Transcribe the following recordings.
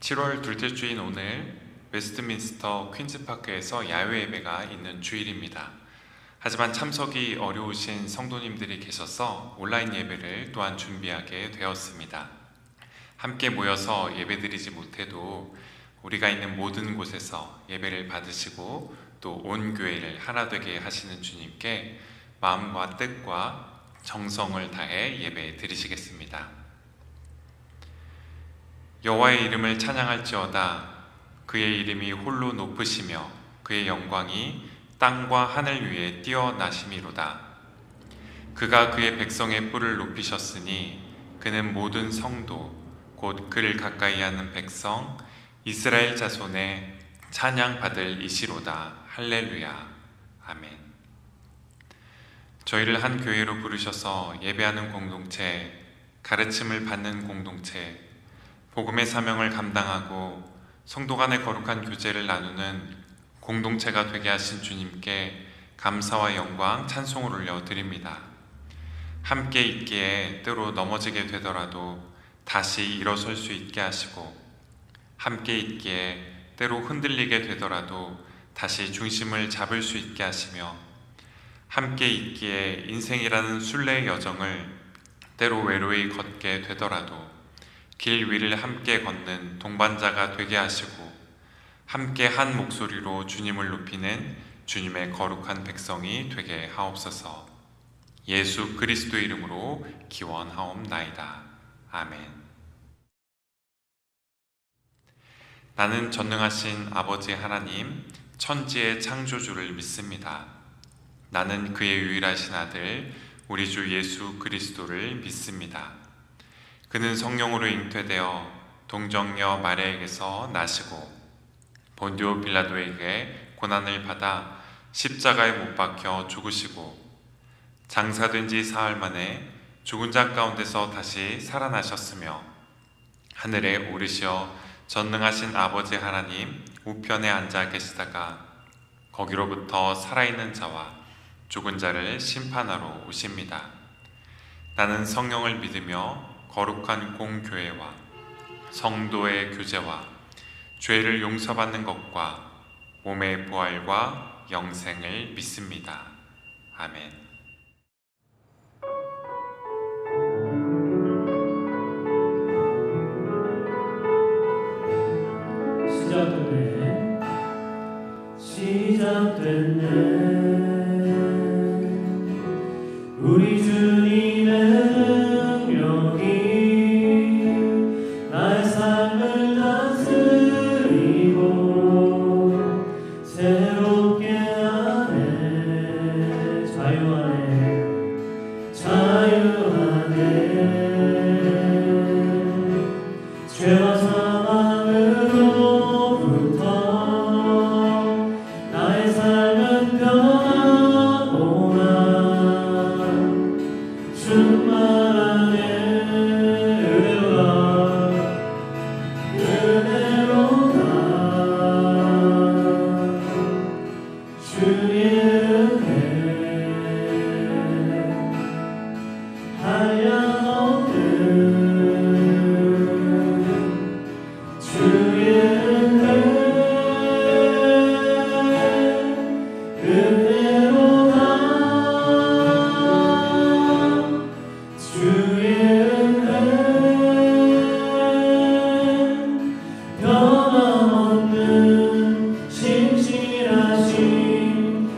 7월 둘째 주인 오늘 웨스트민스터 퀸즈파크에서 야외 예배가 있는 주일입니다. 하지만 참석이 어려우신 성도님들이 계셔서 온라인 예배를 또한 준비하게 되었습니다. 함께 모여서 예배드리지 못해도 우리가 있는 모든 곳에서 예배를 받으시고 또 온 교회를 하나 되게 하시는 주님께 마음과 뜻과 정성을 다해 예배 드리시겠습니다. 여호와의 이름을 찬양할지어다. 그의 이름이 홀로 높으시며 그의 영광이 땅과 하늘 위에 뛰어나심이로다. 그가 그의 백성의 뿔을 높이셨으니 그는 모든 성도 곧 그를 가까이 하는 백성 이스라엘 자손의 찬양 받을 이시로다. 할렐루야. 아멘. 저희를 한 교회로 부르셔서 예배하는 공동체, 가르침을 받는 공동체, 복음의 사명을 감당하고 성도 간의 거룩한 교제를 나누는 공동체가 되게 하신 주님께 감사와 영광, 찬송을 올려드립니다. 함께 있기에 때로 넘어지게 되더라도 다시 일어설 수 있게 하시고, 함께 있기에 때로 흔들리게 되더라도 다시 중심을 잡을 수 있게 하시며, 함께 있기에 인생이라는 순례의 여정을 때로 외로이 걷게 되더라도 길 위를 함께 걷는 동반자가 되게 하시고, 함께 한 목소리로 주님을 높이는 주님의 거룩한 백성이 되게 하옵소서. 예수 그리스도의 이름으로 기원하옵나이다. 아멘. 나는 전능하신 아버지 하나님, 천지의 창조주를 믿습니다. 나는 그의 유일하신 아들 우리 주 예수 그리스도를 믿습니다. 그는 성령으로 잉태되어 동정녀 마리아에게서 나시고 본디오 빌라도에게 고난을 받아 십자가에 못 박혀 죽으시고 장사된 지 사흘 만에 죽은 자 가운데서 다시 살아나셨으며 하늘에 오르시어 전능하신 아버지 하나님 우편에 앉아 계시다가 거기로부터 살아있는 자와 죽은 자를 심판하러 오십니다. 나는 성령을 믿으며 거룩한 공교회와 성도의 교제와 죄를 용서받는 것과 몸의 부활과 영생을 믿습니다. 아멘. 시작됐네 우리 주님의 능력이 나의 삶을 다스리고 새롭게 하네 자유하네 죄와 사망으로부터 나의 삶은 변하구나 충만하네 은혜로다 주의 은혜 한량없는 주의 은혜 은혜로다 주의 은혜 변함없는 신실하신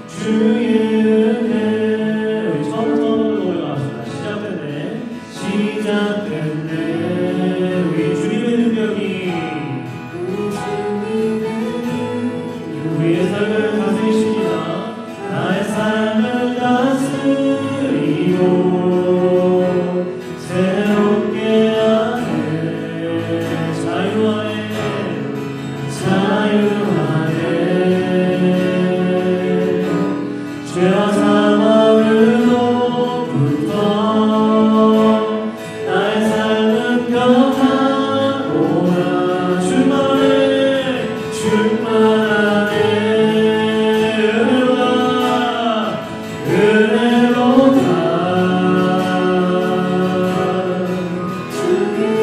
주의 은혜 처음부터 올라갑시다. 시작됐네 우리 주님의 능력이 우리의 삶을 다스리십니다. 나의 삶을 다스리고 새롭게 하네 자유하네 죄와 사망으로부터 나의 삶은 변하구나 충만하네 은혜로다 주의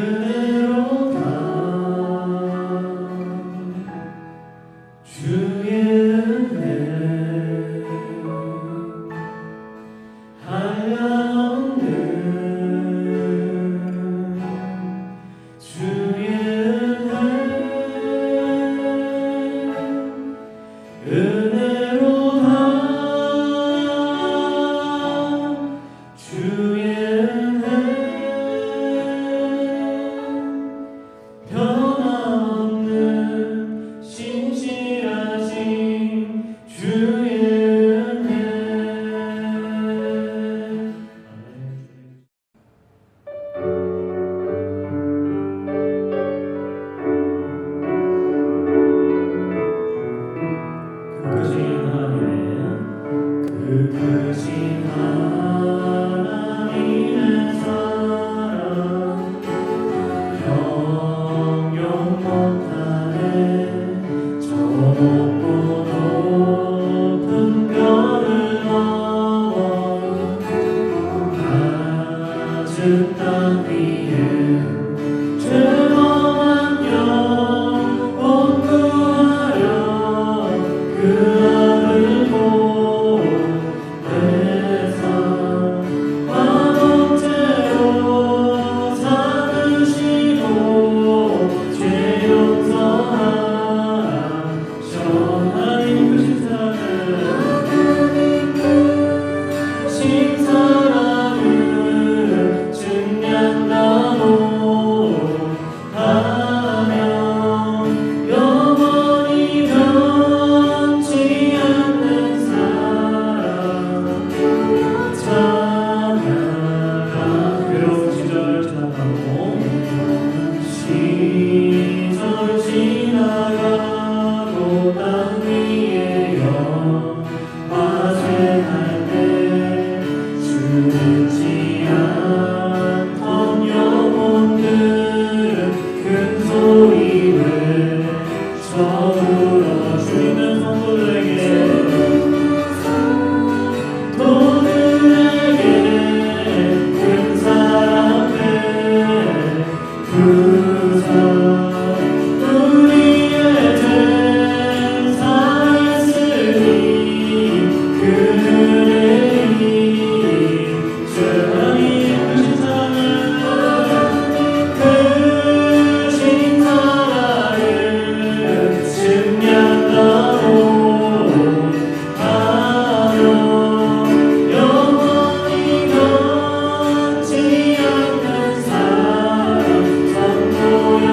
은혜로다 주의 은혜 한량없는 주의 은혜로다 주의 은혜 변함없는 신실하신 주의 은혜 그 크신 하나님의 사랑 형용 못하네 저 높고 높은 별을 넘어 낮은 땅 위에 죄범한 영혼 구하려 그 아들 보내사 마음대로 사으시고 죄 용서하셔 하나님 크신 사랑을 증명하노 하며 영원히 변치 않는 사랑 찬양하 괴로운 시절 지나가고 시절 지나가고 땅 위에 영화쇠할 때 죽지 않던 영혼들은 큰 소리를 저울어 주있는 성도들에게 도들에게 큰 사랑을 부사 우리의 죄 사했으니 그 은혜이 주하나님 크신 사랑을 증명하노 하며 영원히 변치 않는 사랑 선보여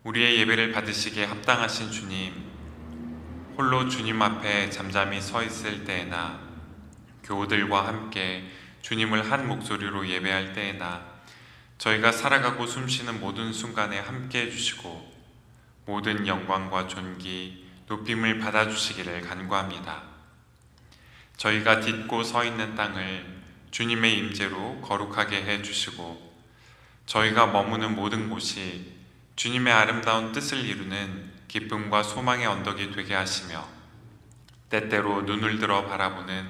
우리의 예배를 받으시기에 합당하신 주님, 홀로 주님 앞에 잠잠히 서 있을 때에나 교우들과 함께 주님을 한 목소리로 예배할 때에나 저희가 살아가고 숨쉬는 모든 순간에 함께 해주시고 모든 영광과 존귀, 높임을 받아주시기를 간구합니다. 저희가 딛고 서 있는 땅을 주님의 임재로 거룩하게 해주시고 저희가 머무는 모든 곳이 주님의 아름다운 뜻을 이루는 기쁨과 소망의 언덕이 되게 하시며 때때로 눈을 들어 바라보는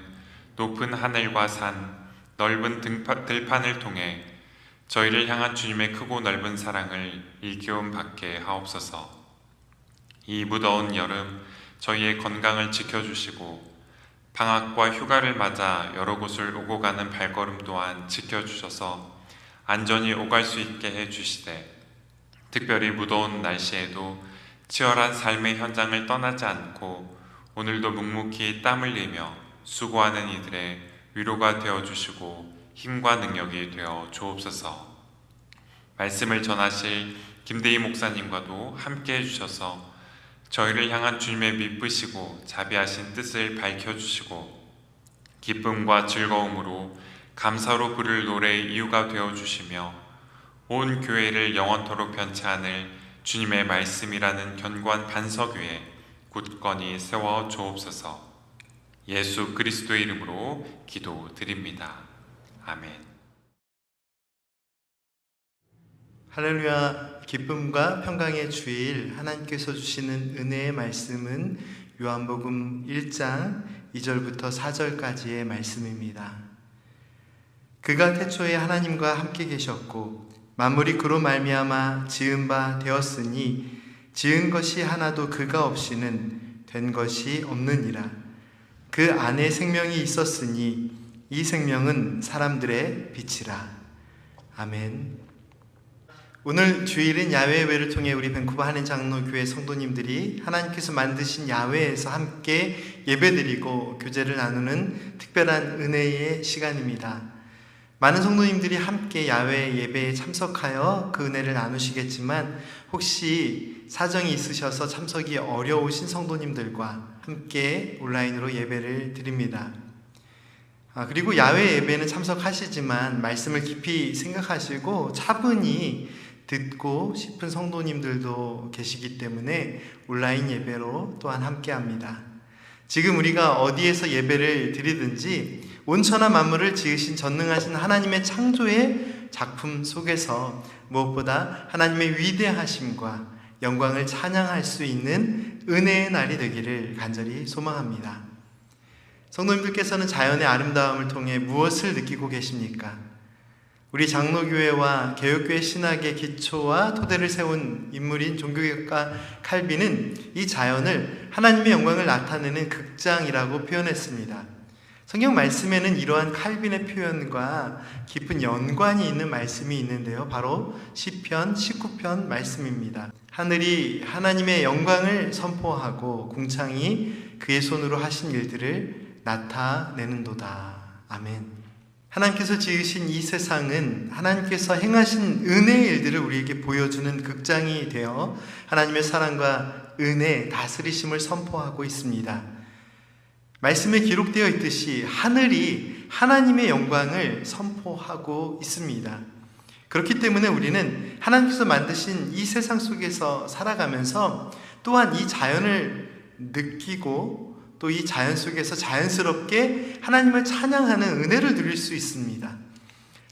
높은 하늘과 산, 넓은 들판을 통해 저희를 향한 주님의 크고 넓은 사랑을 일깨움 받게 하옵소서. 이 무더운 여름 저희의 건강을 지켜주시고 방학과 휴가를 맞아 여러 곳을 오고 가는 발걸음 또한 지켜주셔서 안전히 오갈 수 있게 해주시되 특별히 무더운 날씨에도 치열한 삶의 현장을 떠나지 않고 오늘도 묵묵히 땀 흘리며 수고하는 이들의 위로가 되어주시고 힘과 능력이 되어 주옵소서. 말씀을 전하실 김대희 목사님과도 함께 해주셔서 저희를 향한 주님의 미쁘시고 자비하신 뜻을 밝혀주시고 기쁨과 즐거움으로 감사로 부를 노래의 이유가 되어주시며 온 교회를 영원토록 변치 않을 주님의 말씀이라는 견고한 반석 위에 굳건히 세워 주옵소서. 예수 그리스도의 이름으로 기도드립니다. 아멘. 할렐루야. 기쁨과 평강의 주일 하나님께서 주시는 은혜의 말씀은 요한복음 1장 2절부터 4절까지의 말씀입니다. 그가 태초에 하나님과 함께 계셨고 만물이 그로 말미암아 지은 바 되었으니 지은 것이 하나도 그가 없이는 된 것이 없느니라. 그 안에 생명이 있었으니 이 생명은 사람들의 빛이라. 아멘. 오늘 주일은 야외 예배를 통해 우리 밴쿠버 한인장로교회 성도님들이 하나님께서 만드신 야외에서 함께 예배드리고 교제를 나누는 특별한 은혜의 시간입니다. 많은 성도님들이 함께 야외 예배에 참석하여 그 은혜를 나누시겠지만 혹시 사정이 있으셔서 참석이 어려우신 성도님들과 함께 온라인으로 예배를 드립니다. 그리고 야외 예배는 참석하시지만 말씀을 깊이 생각하시고 차분히 듣고 싶은 성도님들도 계시기 때문에 온라인 예배로 또한 함께합니다. 지금 우리가 어디에서 예배를 드리든지 온천하 만물을 지으신 전능하신 하나님의 창조의 작품 속에서 무엇보다 하나님의 위대하심과 영광을 찬양할 수 있는 은혜의 날이 되기를 간절히 소망합니다. 성도님들께서는 자연의 아름다움을 통해 무엇을 느끼고 계십니까? 우리 장로교회와 개혁교회 신학의 기초와 토대를 세운 인물인 종교개혁가 칼빈은 이 자연을 하나님의 영광을 나타내는 극장이라고 표현했습니다. 성경 말씀에는 이러한 칼빈의 표현과 깊은 연관이 있는 말씀이 있는데요. 바로 시편 19편 말씀입니다. 하늘이 하나님의 영광을 선포하고 궁창이 그의 손으로 하신 일들을 나타내는도다. 아멘. 하나님께서 지으신 이 세상은 하나님께서 행하신 은혜의 일들을 우리에게 보여주는 극장이 되어 하나님의 사랑과 은혜, 다스리심을 선포하고 있습니다. 말씀에 기록되어 있듯이 하늘이 하나님의 영광을 선포하고 있습니다. 그렇기 때문에 우리는 하나님께서 만드신 이 세상 속에서 살아가면서 또한 이 자연을 느끼고 또 이 자연 속에서 자연스럽게 하나님을 찬양하는 은혜를 누릴 수 있습니다.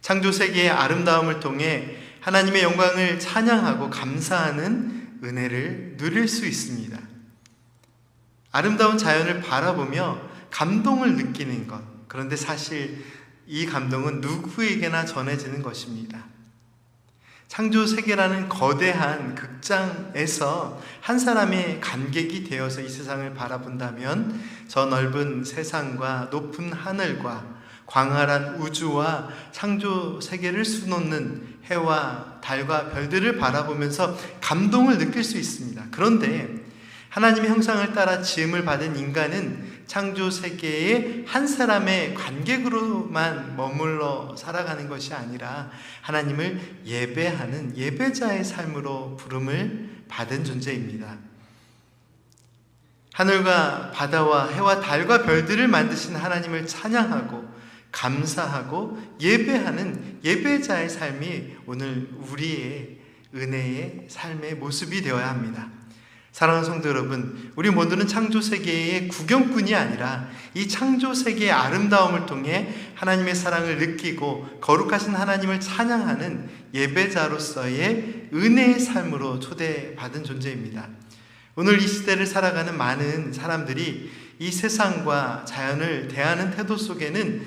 창조세계의 아름다움을 통해 하나님의 영광을 찬양하고 감사하는 은혜를 누릴 수 있습니다. 아름다운 자연을 바라보며 감동을 느끼는 것, 그런데 사실 이 감동은 누구에게나 전해지는 것입니다. 창조세계라는 거대한 극장에서 한 사람의 감객이 되어서 이 세상을 바라본다면 저 넓은 세상과 높은 하늘과 광활한 우주와 창조세계를 수놓는 해와 달과 별들을 바라보면서 감동을 느낄 수 있습니다. 그런데 하나님의 형상을 따라 지음을 받은 인간은 창조 세계의 한 사람의 관객으로만 머물러 살아가는 것이 아니라 하나님을 예배하는 예배자의 삶으로 부름을 받은 존재입니다. 하늘과 바다와 해와 달과 별들을 만드신 하나님을 찬양하고 감사하고 예배하는 예배자의 삶이 오늘 우리의 은혜의 삶의 모습이 되어야 합니다. 사랑하는 성도 여러분, 우리 모두는 창조 세계의 구경꾼이 아니라 이 창조 세계의 아름다움을 통해 하나님의 사랑을 느끼고 거룩하신 하나님을 찬양하는 예배자로서의 은혜의 삶으로 초대받은 존재입니다. 오늘 이 시대를 살아가는 많은 사람들이 이 세상과 자연을 대하는 태도 속에는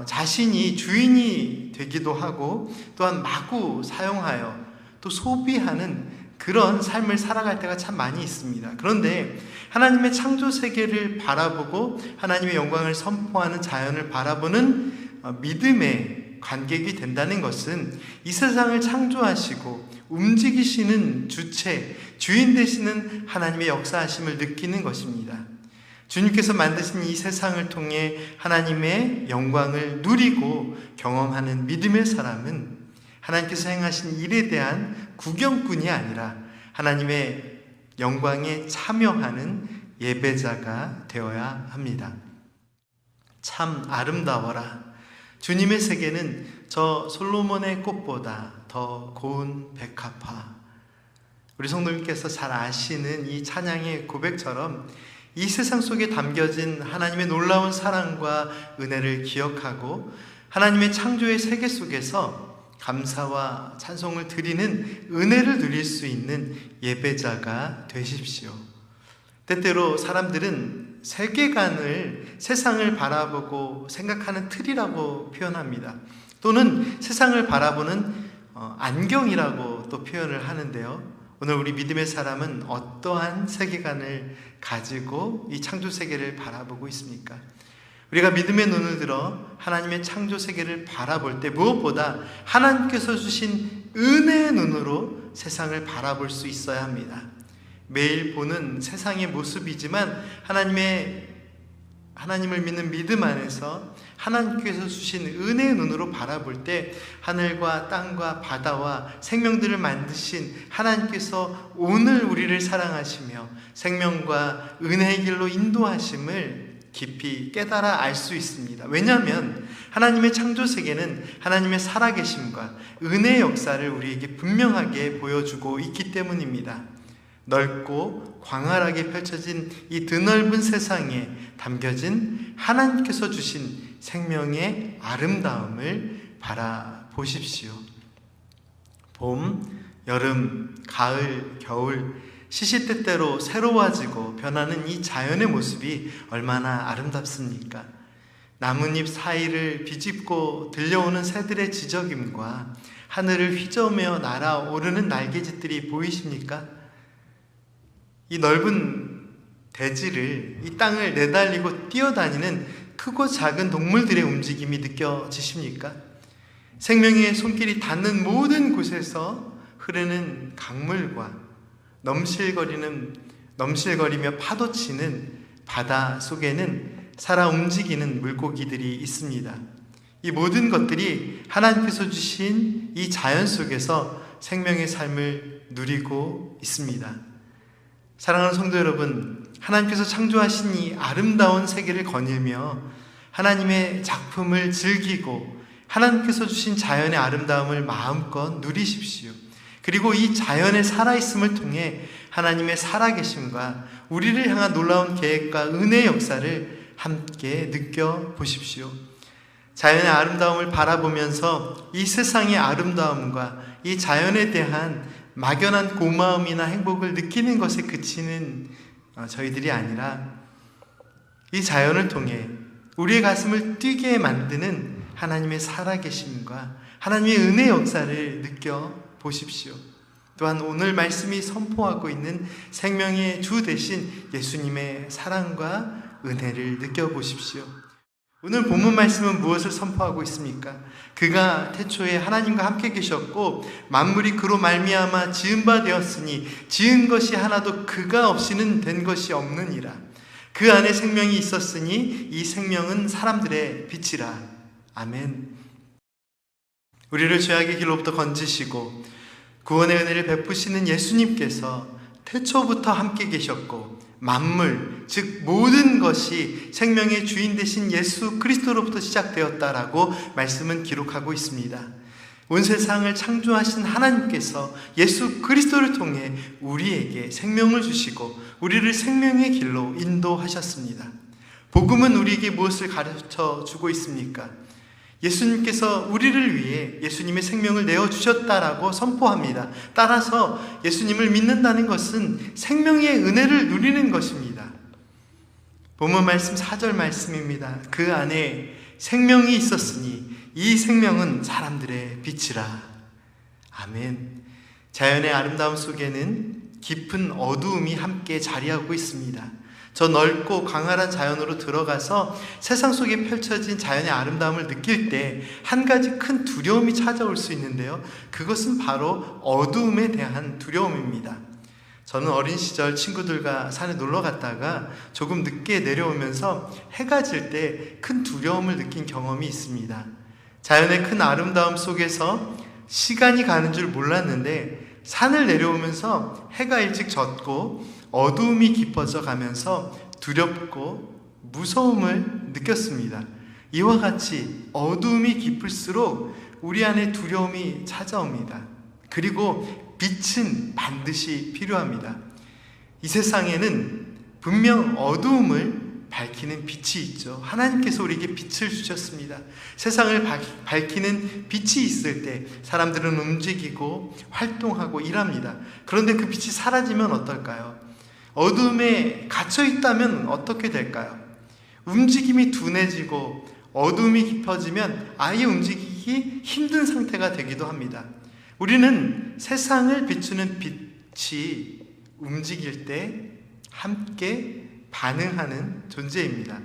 자신이 주인이 되기도 하고 또한 마구 사용하여 또 소비하는 그런 삶을 살아갈 때가 참 많이 있습니다. 그런데 하나님의 창조 세계를 바라보고 하나님의 영광을 선포하는 자연을 바라보는 믿음의 관객이 된다는 것은 이 세상을 창조하시고 움직이시는 주체, 주인 되시는 하나님의 역사하심을 느끼는 것입니다. 주님께서 만드신 이 세상을 통해 하나님의 영광을 누리고 경험하는 믿음의 사람은 하나님께서 행하신 일에 대한 구경꾼이 아니라 하나님의 영광에 참여하는 예배자가 되어야 합니다. 참 아름다워라. 주님의 세계는 저 솔로몬의 꽃보다 더 고운 백합화. 우리 성도님께서 잘 아시는 이 찬양의 고백처럼 이 세상 속에 담겨진 하나님의 놀라운 사랑과 은혜를 기억하고 하나님의 창조의 세계 속에서 감사와 찬송을 드리는 은혜를 누릴 수 있는 예배자가 되십시오. 때때로 사람들은 세계관을 세상을 바라보고 생각하는 틀이라고 표현합니다. 또는 세상을 바라보는 안경이라고 또 표현을 하는데요. 오늘 우리 믿음의 사람은 어떠한 세계관을 가지고 이 창조 세계를 바라보고 있습니까? 우리가 믿음의 눈을 들어 하나님의 창조 세계를 바라볼 때 무엇보다 하나님께서 주신 은혜의 눈으로 세상을 바라볼 수 있어야 합니다. 매일 보는 세상의 모습이지만 하나님을 믿는 믿음 안에서 하나님께서 주신 은혜의 눈으로 바라볼 때 하늘과 땅과 바다와 생명들을 만드신 하나님께서 오늘 우리를 사랑하시며 생명과 은혜의 길로 인도하심을 깊이 깨달아 알 수 있습니다. 왜냐하면 하나님의 창조 세계는 하나님의 살아계심과 은혜의 역사를 우리에게 분명하게 보여주고 있기 때문입니다. 넓고 광활하게 펼쳐진 이 드넓은 세상에 담겨진 하나님께서 주신 생명의 아름다움을 바라보십시오. 봄, 여름, 가을, 겨울 시시때때로 새로워지고 변하는 이 자연의 모습이 얼마나 아름답습니까? 나뭇잎 사이를 비집고 들려오는 새들의 지저귐과 하늘을 휘저으며 날아오르는 날개짓들이 보이십니까? 이 넓은 대지를, 이 땅을 내달리고 뛰어다니는 크고 작은 동물들의 움직임이 느껴지십니까? 생명의 손길이 닿는 모든 곳에서 흐르는 강물과 넘실거리며 파도치는 바다 속에는 살아 움직이는 물고기들이 있습니다. 이 모든 것들이 하나님께서 주신 이 자연 속에서 생명의 삶을 누리고 있습니다. 사랑하는 성도 여러분, 하나님께서 창조하신 이 아름다운 세계를 거닐며 하나님의 작품을 즐기고 하나님께서 주신 자연의 아름다움을 마음껏 누리십시오. 그리고 이 자연의 살아있음을 통해 하나님의 살아계심과 우리를 향한 놀라운 계획과 은혜의 역사를 함께 느껴보십시오. 자연의 아름다움을 바라보면서 이 세상의 아름다움과 이 자연에 대한 막연한 고마움이나 행복을 느끼는 것에 그치는 저희들이 아니라 이 자연을 통해 우리의 가슴을 뛰게 만드는 하나님의 살아계심과 하나님의 은혜의 역사를 느껴보십시오. 또한 오늘 말씀이 선포하고 있는 생명의 주 되신 예수님의 사랑과 은혜를 느껴보십시오. 오늘 본문 말씀은 무엇을 선포하고 있습니까? 그가 태초에 하나님과 함께 계셨고 만물이 그로 말미암아 지은 바 되었으니 지은 것이 하나도 그가 없이는 된 것이 없느니라. 그 안에 생명이 있었으니 이 생명은 사람들의 빛이라. 아멘. 우리를 죄악의 길로부터 건지시고 구원의 은혜를 베푸시는 예수님께서 태초부터 함께 계셨고 만물, 즉 모든 것이 생명의 주인 되신 예수 그리스도로부터 시작되었다라고 말씀은 기록하고 있습니다. 온 세상을 창조하신 하나님께서 예수 그리스도를 통해 우리에게 생명을 주시고 우리를 생명의 길로 인도하셨습니다. 복음은 우리에게 무엇을 가르쳐 주고 있습니까? 예수님께서 우리를 위해 예수님의 생명을 내어주셨다라고 선포합니다. 따라서 예수님을 믿는다는 것은 생명의 은혜를 누리는 것입니다. 본문 말씀 4절 말씀입니다. 그 안에 생명이 있었으니 이 생명은 사람들의 빛이라. 아멘. 자연의 아름다움 속에는 깊은 어두움이 함께 자리하고 있습니다. 저 넓고 광활한 자연으로 들어가서 세상 속에 펼쳐진 자연의 아름다움을 느낄 때 한 가지 큰 두려움이 찾아올 수 있는데요. 그것은 바로 어두움에 대한 두려움입니다. 저는 어린 시절 친구들과 산에 놀러 갔다가 조금 늦게 내려오면서 해가 질 때 큰 두려움을 느낀 경험이 있습니다. 자연의 큰 아름다움 속에서 시간이 가는 줄 몰랐는데 산을 내려오면서 해가 일찍 졌고 어두움이 깊어져 가면서 두렵고 무서움을 느꼈습니다. 이와 같이 어두움이 깊을수록 우리 안에 두려움이 찾아옵니다. 그리고 빛은 반드시 필요합니다. 이 세상에는 분명 어두움을 밝히는 빛이 있죠. 하나님께서 우리에게 빛을 주셨습니다. 세상을 밝히는 빛이 있을 때 사람들은 움직이고 활동하고 일합니다. 그런데 그 빛이 사라지면 어떨까요? 어둠에 갇혀 있다면 어떻게 될까요? 움직임이 둔해지고 어둠이 깊어지면 아예 움직이기 힘든 상태가 되기도 합니다. 우리는 세상을 비추는 빛이 움직일 때 함께 반응하는 존재입니다.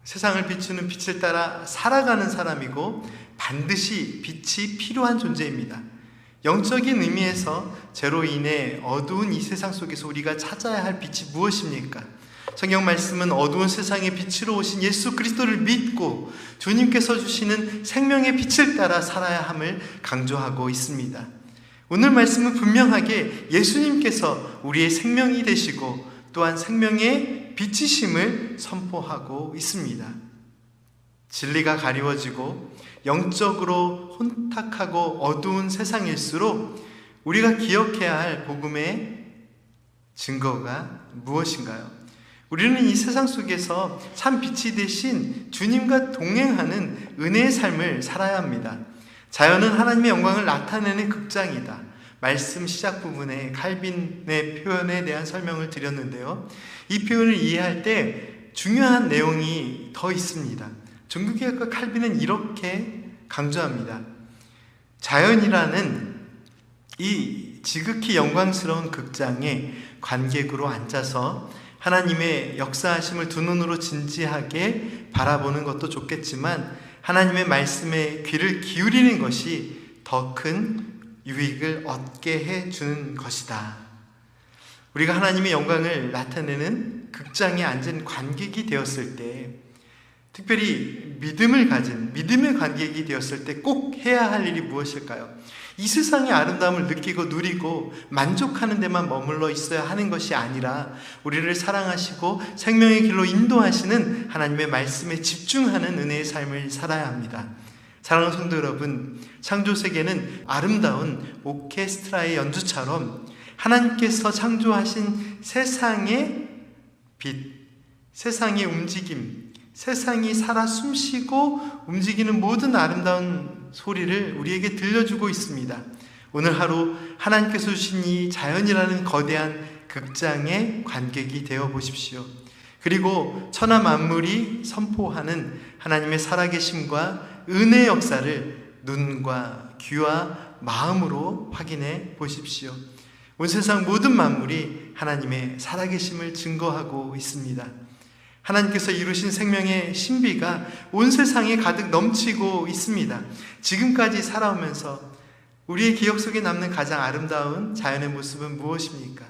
세상을 비추는 빛을 따라 살아가는 사람이고 반드시 빛이 필요한 존재입니다. 영적인 의미에서 죄로 인해 어두운 이 세상 속에서 우리가 찾아야 할 빛이 무엇입니까? 성경 말씀은 어두운 세상의 빛으로 오신 예수 그리스도를 믿고 주님께서 주시는 생명의 빛을 따라 살아야 함을 강조하고 있습니다. 오늘 말씀은 분명하게 예수님께서 우리의 생명이 되시고 또한 생명의 빛이심을 선포하고 있습니다. 진리가 가리워지고 영적으로 혼탁하고 어두운 세상일수록 우리가 기억해야 할 복음의 증거가 무엇인가요? 우리는 이 세상 속에서 참 빛이 되신 주님과 동행하는 은혜의 삶을 살아야 합니다. 자연은 하나님의 영광을 나타내는 극장이다. 말씀 시작 부분에 칼빈의 표현에 대한 설명을 드렸는데요. 이 표현을 이해할 때 중요한 내용이 더 있습니다. 종교개혁가 칼빈은 이렇게 강조합니다. 자연이라는 이 지극히 영광스러운 극장에 관객으로 앉아서 하나님의 역사하심을 두 눈으로 진지하게 바라보는 것도 좋겠지만 하나님의 말씀에 귀를 기울이는 것이 더 큰 유익을 얻게 해주는 것이다. 우리가 하나님의 영광을 나타내는 극장에 앉은 관객이 되었을 때, 특별히 믿음을 가진 믿음의 관객이 되었을 때 꼭 해야 할 일이 무엇일까요? 이 세상의 아름다움을 느끼고 누리고 만족하는 데만 머물러 있어야 하는 것이 아니라 우리를 사랑하시고 생명의 길로 인도하시는 하나님의 말씀에 집중하는 은혜의 삶을 살아야 합니다. 사랑하는 성도 여러분, 창조세계는 아름다운 오케스트라의 연주처럼 하나님께서 창조하신 세상의 빛, 세상의 움직임, 세상이 살아 숨쉬고 움직이는 모든 아름다운 소리를 우리에게 들려주고 있습니다. 오늘 하루 하나님께서 주신 이 자연이라는 거대한 극장의 관객이 되어 보십시오. 그리고 천하 만물이 선포하는 하나님의 살아계심과 은혜의 역사를 눈과 귀와 마음으로 확인해 보십시오. 온 세상 모든 만물이 하나님의 살아계심을 증거하고 있습니다. 하나님께서 이루신 생명의 신비가 온 세상에 가득 넘치고 있습니다. 지금까지 살아오면서 우리의 기억 속에 남는 가장 아름다운 자연의 모습은 무엇입니까?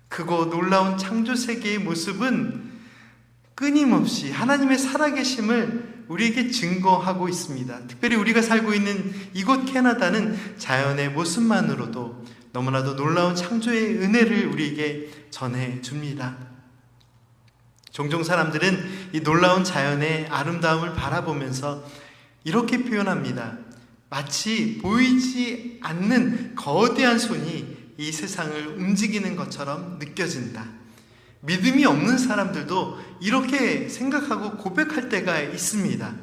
크고 놀라운 창조세계의 모습은 끊임없이 하나님의 살아계심을 우리에게 증거하고 있습니다. 특별히 우리가 살고 있는 이곳 캐나다는 자연의 모습만으로도 너무나도 놀라운 창조의 은혜를 우리에게 전해줍니다. 종종 사람들은 이 놀라운 자연의 아름다움을 바라보면서 이렇게 표현합니다. 마치 보이지 않는 거대한 손이 이 세상을 움직이는 것처럼 느껴진다. 믿음이 없는 사람들도 이렇게 생각하고 고백할 때가 있습니다.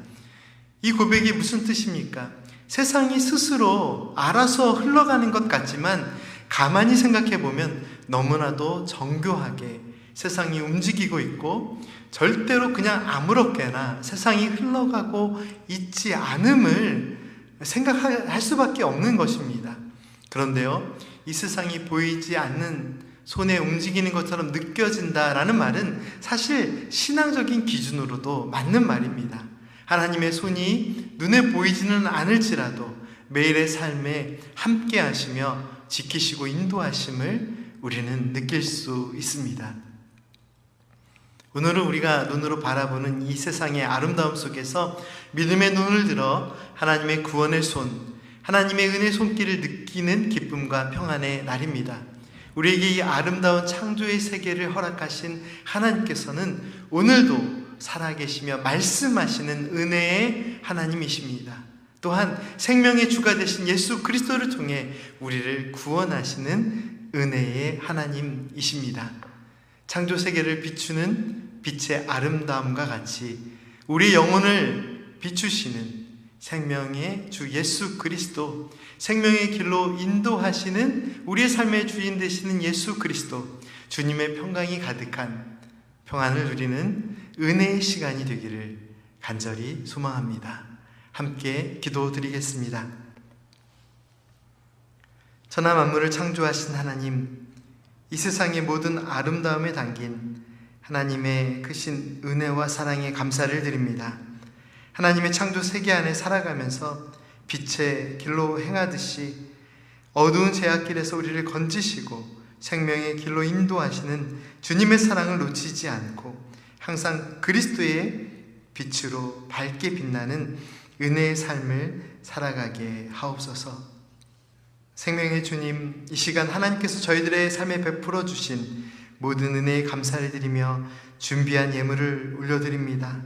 이 고백이 무슨 뜻입니까? 세상이 스스로 알아서 흘러가는 것 같지만 가만히 생각해 보면 너무나도 정교하게 세상이 움직이고 있고 절대로 그냥 아무렇게나 세상이 흘러가고 있지 않음을 생각할 수밖에 없는 것입니다. 그런데요, 이 세상이 보이지 않는 손에 움직이는 것처럼 느껴진다라는 말은 사실 신앙적인 기준으로도 맞는 말입니다. 하나님의 손이 눈에 보이지는 않을지라도 매일의 삶에 함께 하시며 지키시고 인도하심을 우리는 느낄 수 있습니다. 오늘은 우리가 눈으로 바라보는 이 세상의 아름다움 속에서 믿음의 눈을 들어 하나님의 구원의 손, 하나님의 은혜 손길을 느끼는 기쁨과 평안의 날입니다. 우리에게 이 아름다운 창조의 세계를 허락하신 하나님께서는 오늘도 살아계시며 말씀하시는 은혜의 하나님이십니다. 또한 생명의 주가 되신 예수 그리스도를 통해 우리를 구원하시는 은혜의 하나님이십니다. 창조 세계를 비추는 빛의 아름다움과 같이 우리 영혼을 비추시는 생명의 주 예수 그리스도, 생명의 길로 인도하시는 우리의 삶의 주인 되시는 예수 그리스도, 주님의 평강이 가득한 평안을 누리는 은혜의 시간이 되기를 간절히 소망합니다. 함께 기도드리겠습니다. 천하 만물을 창조하신 하나님, 이 세상의 모든 아름다움에 담긴 하나님의 크신 은혜와 사랑에 감사를 드립니다. 하나님의 창조 세계 안에 살아가면서 빛의 길로 행하듯이 어두운 제약길에서 우리를 건지시고 생명의 길로 인도하시는 주님의 사랑을 놓치지 않고 항상 그리스도의 빛으로 밝게 빛나는 은혜의 삶을 살아가게 하옵소서. 생명의 주님, 이 시간 하나님께서 저희들의 삶에 베풀어 주신 모든 은혜에 감사를 드리며 준비한 예물을 올려드립니다.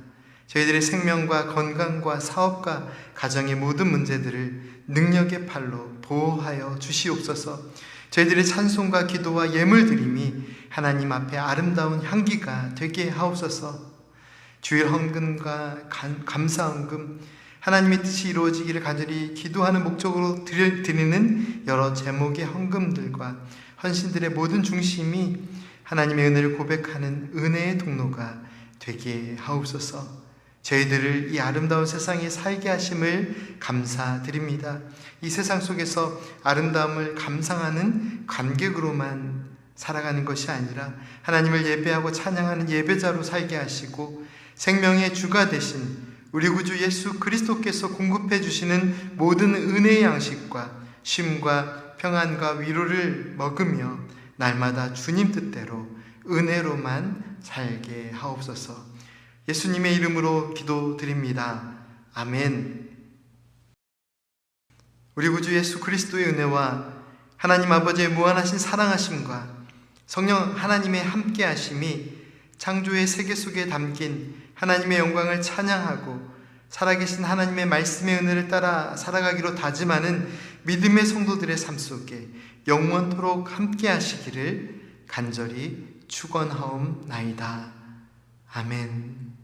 저희들의 생명과 건강과 사업과 가정의 모든 문제들을 능력의 팔로 보호하여 주시옵소서. 저희들의 찬송과 기도와 예물 드림이 하나님 앞에 아름다운 향기가 되게 하옵소서. 주일 헌금과 감사 헌금, 하나님의 뜻이 이루어지기를 간절히 기도하는 목적으로 드리는 여러 제목의 헌금들과 헌신들의 모든 중심이 하나님의 은혜를 고백하는 은혜의 통로가 되게 하옵소서. 저희들을 이 아름다운 세상에 살게 하심을 감사드립니다. 이 세상 속에서 아름다움을 감상하는 관객으로만 살아가는 것이 아니라 하나님을 예배하고 찬양하는 예배자로 살게 하시고 생명의 주가 되신 우리 구주 예수 그리스도께서 공급해 주시는 모든 은혜의 양식과 쉼과 평안과 위로를 먹으며 날마다 주님 뜻대로 은혜로만 살게 하옵소서. 예수님의 이름으로 기도드립니다. 아멘. 우리 구주 예수 그리스도의 은혜와 하나님 아버지의 무한하신 사랑하심과 성령 하나님의 함께하심이 창조의 세계 속에 담긴 하나님의 영광을 찬양하고 살아계신 하나님의 말씀의 은혜를 따라 살아가기로 다짐하는 믿음의 성도들의 삶 속에 영원토록 함께하시기를 간절히 축원하옵나이다. 아멘.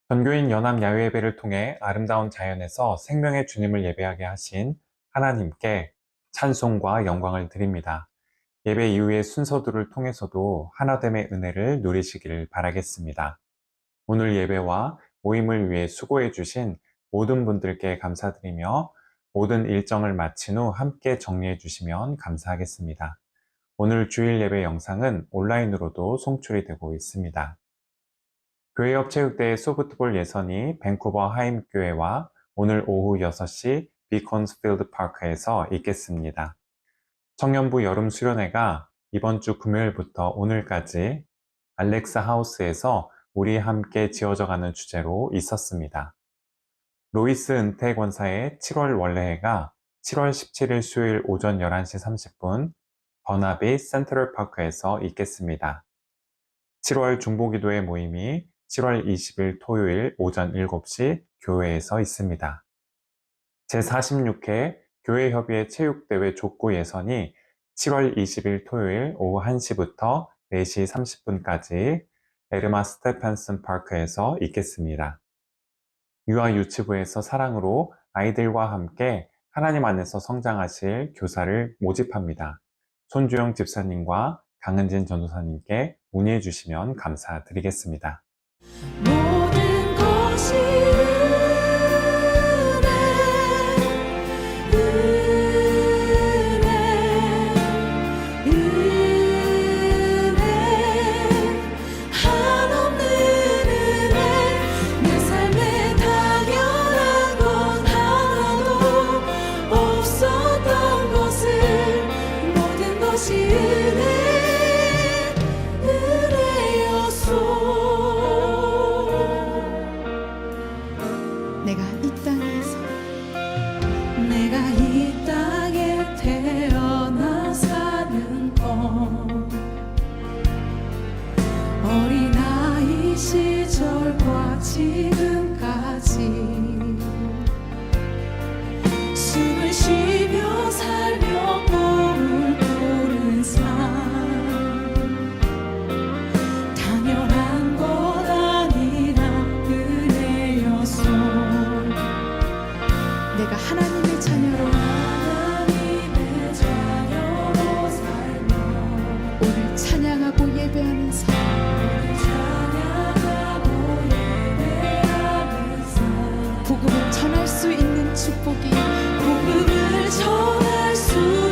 전교인 연합 야외예배를 통해 아름다운 자연에서 생명의 주님을 예배하게 하신 하나님께 찬송과 영광을 드립니다. 예배 이후의 순서들을 통해서도 하나됨의 은혜를 누리시기를 바라겠습니다. 오늘 예배와 모임을 위해 수고해 주신 모든 분들께 감사드리며 모든 일정을 마친 후 함께 정리해 주시면 감사하겠습니다. 오늘 주일 예배 영상은 온라인으로도 송출이 되고 있습니다. 교회 옆 체육대회 소프트볼 예선이 밴쿠버 하임교회와 오늘 오후 6시 비콘스필드 파크에서 있겠습니다. 청년부 여름 수련회가 이번 주 금요일부터 오늘까지 알렉사 하우스에서 우리 함께 지어져가는 주제로 있었습니다. 로이스 은퇴 권사의 7월 원래회가 7월 17일 수요일 오전 11시 30분 버나비 센트럴 파크에서 있겠습니다. 7월 중보기도회 모임이 7월 20일 토요일 오전 7시 교회에서 있습니다. 제46회 교회협의회 체육대회 족구 예선이 7월 20일 토요일 오후 1시부터 4시 30분까지 에르마 스테펜슨 파크에서 있겠습니다. 유아 유치부에서 사랑으로 아이들과 함께 하나님 안에서 성장하실 교사를 모집합니다. 손주영 집사님과 강은진 전도사님께 문의해 주시면 감사드리겠습니다. 모든 것이 은혜 한없는 은혜 내 삶에 당연한 건 하나도 없었던 것을 모든 것이 은혜였소. 내가 이 땅에 태어나 사는 것 어린아이 시절과 지금까지 숨을 쉬며 살며 꿈을 꾸는 삶 당연한 것 아니라 은혜였소. 내가 하나님의 자녀로 살며 오늘 찬양하고 예배하는 삶 복음을 전할 수 있는 축복이 복음을 전할 수